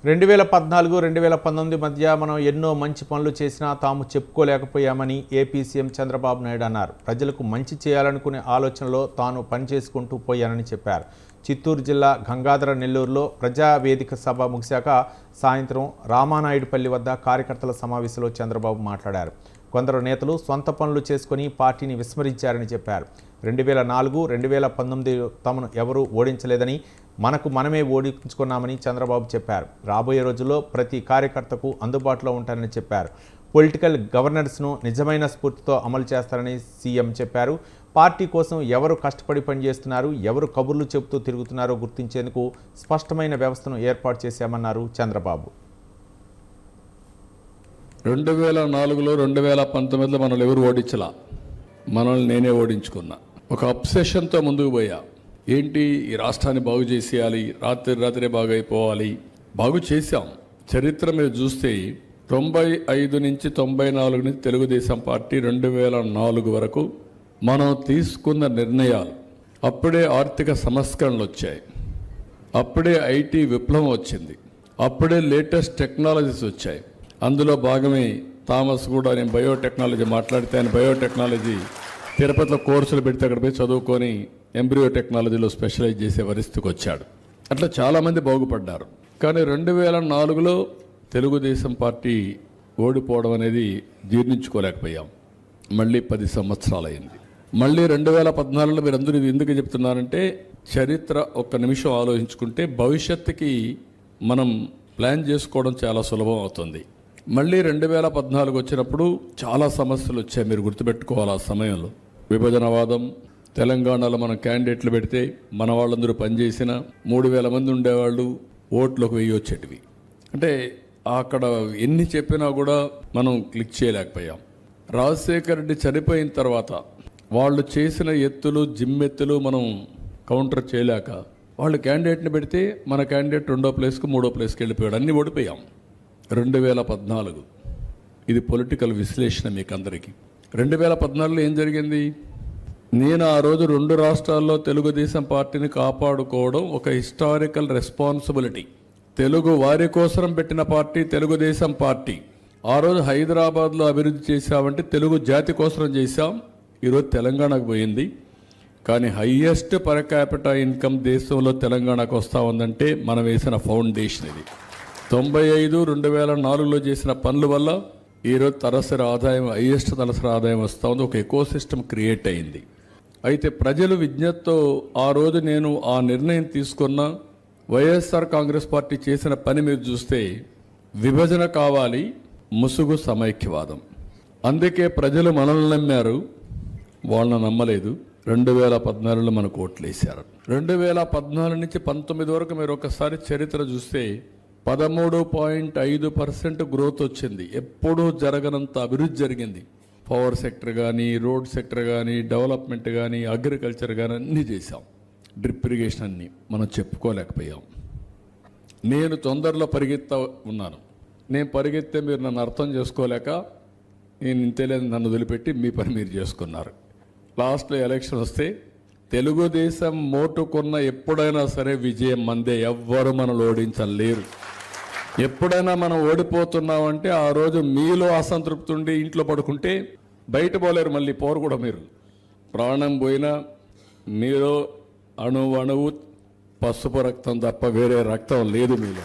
2014-2019 మధ్య మనం ఎన్నో మంచి పనులు చేసినా తాము చెప్పుకోలేకపోయామని ఏపీ సీఎం చంద్రబాబు నాయుడు అన్నారు. ప్రజలకు మంచి చేయాలనుకునే ఆలోచనలో తాను పనిచేసుకుంటూ పోయానని చెప్పారు. చిత్తూరు జిల్లా గంగాధర నెల్లూరులో ప్రజావేదిక సభ ముగిశాక సాయంత్రం రామానాయుడుపల్లి వద్ద కార్యకర్తల సమావేశంలో చంద్రబాబు మాట్లాడారు. కొందరు నేతలు సొంత పనులు చేసుకుని పార్టీని విస్మరించారని చెప్పారు. 2004-2019 తమను ఎవరూ ఓడించలేదని, మనకు మనమే ఓడించుకున్నామని చంద్రబాబు చెప్పారు. రాబోయే రోజుల్లో ప్రతి కార్యకర్తకు అందుబాటులో ఉంటారని చెప్పారు. పొలిటికల్ గవర్నెన్స్ను నిజమైన స్ఫూర్తితో అమలు చేస్తారని సీఎం చెప్పారు. పార్టీ కోసం ఎవరు కష్టపడి పనిచేస్తున్నారు, ఎవరు కబుర్లు చెబుతూ తిరుగుతున్నారో గుర్తించేందుకు స్పష్టమైన వ్యవస్థను ఏర్పాటు చేశామన్నారు చంద్రబాబు. 2004లో 2019లో మనల్ని ఎవరు ఓడించలా, మనల్ని నేనే ఓడించుకున్నా. ఒక అబ్సెషన్తో ముందుకు పోయా. ఏంటి, ఈ రాష్ట్రాన్ని బాగు చేసేయాలి, రాత్రే బాగైపోవాలి. బాగు చేశాం. చరిత్ర మీరు చూస్తే 95 నుంచి 94 నుంచి తెలుగుదేశం పార్టీ 2004 వరకు మనం తీసుకున్న నిర్ణయాలు, అప్పుడే ఆర్థిక సంస్కరణలు వచ్చాయి, అప్పుడే ఐటీ విప్లవం వచ్చింది, అప్పుడే లేటెస్ట్ టెక్నాలజీస్ వచ్చాయి. అందులో భాగమే థామస్ కూడా, నేను బయోటెక్నాలజీ మాట్లాడితే ఆయన బయోటెక్నాలజీ తిరుపతిలో కోర్సులు పెడితే అక్కడ పోయి చదువుకొని ఎంబ్రియో టెక్నాలజీలో స్పెషలైజ్ చేసే పరిస్థితికి వచ్చాడు. అట్లా చాలామంది బాగుపడ్డారు. కానీ 2004లో తెలుగుదేశం పార్టీ ఓడిపోవడం అనేది జీర్ణించుకోలేకపోయాం. మళ్ళీ 10 సంవత్సరాలు అయింది. మళ్ళీ 2014లో మీరు అందరూ ఇది ఎందుకు చెప్తున్నారంటే, చరిత్ర ఒక్క నిమిషం ఆలోచించుకుంటే భవిష్యత్తుకి మనం ప్లాన్ చేసుకోవడం చాలా సులభం అవుతుంది. మళ్ళీ 2014 వచ్చినప్పుడు చాలా సమస్యలు వచ్చాయి. మీరు గుర్తుపెట్టుకోవాలి, ఆ సమయంలో విభజనవాదం, తెలంగాణలో మనం క్యాండిడేట్లు పెడితే మన వాళ్ళందరూ పనిచేసిన 3000 మంది ఉండేవాళ్ళు, ఓట్లకు 1000 వచ్చేటివి. అంటే అక్కడ ఎన్ని చెప్పినా కూడా మనం క్లిక్ చేయలేకపోయాం. రాజశేఖర్ రెడ్డి చనిపోయిన తర్వాత వాళ్ళు చేసిన ఎత్తులు, జిమ్మెత్తులు మనం కౌంటర్ చేయలేక వాళ్ళు క్యాండిడేట్ని పెడితే మన క్యాండిడేట్ 2వ ప్లేస్కి 3వ ప్లేస్కి వెళ్ళిపోయాడు. అన్నీ ఓడిపోయాం. 2014 ఇది పొలిటికల్ విశ్లేషణ మీకు అందరికీ. 2014లో ఏం జరిగింది? నేను ఆ రోజు 2 రాష్ట్రాల్లో తెలుగుదేశం పార్టీని కాపాడుకోవడం ఒక హిస్టారికల్ రెస్పాన్సిబిలిటీ. తెలుగు వారి కోసం పెట్టిన పార్టీ తెలుగుదేశం పార్టీ. ఆ రోజు హైదరాబాద్లో అభివృద్ధి చేశామంటే తెలుగు జాతి కోసం చేశాం. ఈరోజు తెలంగాణకు పోయింది. కానీ హయ్యెస్ట్ పర్ క్యాపిటా ఇన్కమ్ దేశంలో తెలంగాణకు వస్తూ ఉందంటే మనం వేసిన ఫౌండేషన్ ఇది. 95, 2004లో చేసిన పనుల వల్ల ఈరోజు తలసరి ఆదాయం, హయ్యెస్ట్ తలసరి ఆదాయం వస్తూ ఉంది. ఒక ఎకో సిస్టమ్ క్రియేట్ అయింది. అయితే ప్రజలు విజ్ఞతతో ఆ రోజు నేను ఆ నిర్ణయం తీసుకున్న వైఎస్ఆర్ కాంగ్రెస్ పార్టీ చేసిన పని మీరు చూస్తే, విభజన కావాలి, ముసుగు సమైక్యవాదం. అందుకే ప్రజలు మనల్ని నమ్మారు, వాళ్ళని నమ్మలేదు. 2014లో మనకు ఓట్లేశారు. 2014 నుంచి 19 వరకు మీరు ఒకసారి చరిత్ర చూస్తే 13.5% గ్రోత్ వచ్చింది. ఎప్పుడూ జరగనంత అభివృద్ధి జరిగింది. పవర్ సెక్టర్ కానీ, రోడ్ సెక్టర్ కానీ, డెవలప్మెంట్ కానీ, అగ్రికల్చర్ కానీ అన్నీ చేశాం. డ్రిప్ ఇరిగేషన్ అన్నీ మనం చెప్పుకోలేకపోయాం. నేను తొందరలో పరిగెత్తా ఉన్నాను. నేను పరిగెత్తే మీరు నన్ను అర్థం చేసుకోలేక నేను ఇంతేలేదు నన్ను వదిలిపెట్టి మీ పని మీరు చేసుకున్నారు. లాస్ట్లో ఎలక్షన్ వస్తే తెలుగుదేశం మోటుకున్న ఎప్పుడైనా సరే విజయం మందే. ఎవ్వరు మనల్ని ఓడించలేరు. ఎప్పుడైనా మనం ఓడిపోతున్నామంటే ఆ రోజు మీలో అసంతృప్తి ఉండి ఇంట్లో పడుకుంటే బయట పోలేరు. మళ్ళీ పోరు కూడా. మీరు ప్రాణం పోయినా మీలో అణువు పసుపు రక్తం తప్ప వేరే రక్తం లేదు మీలో.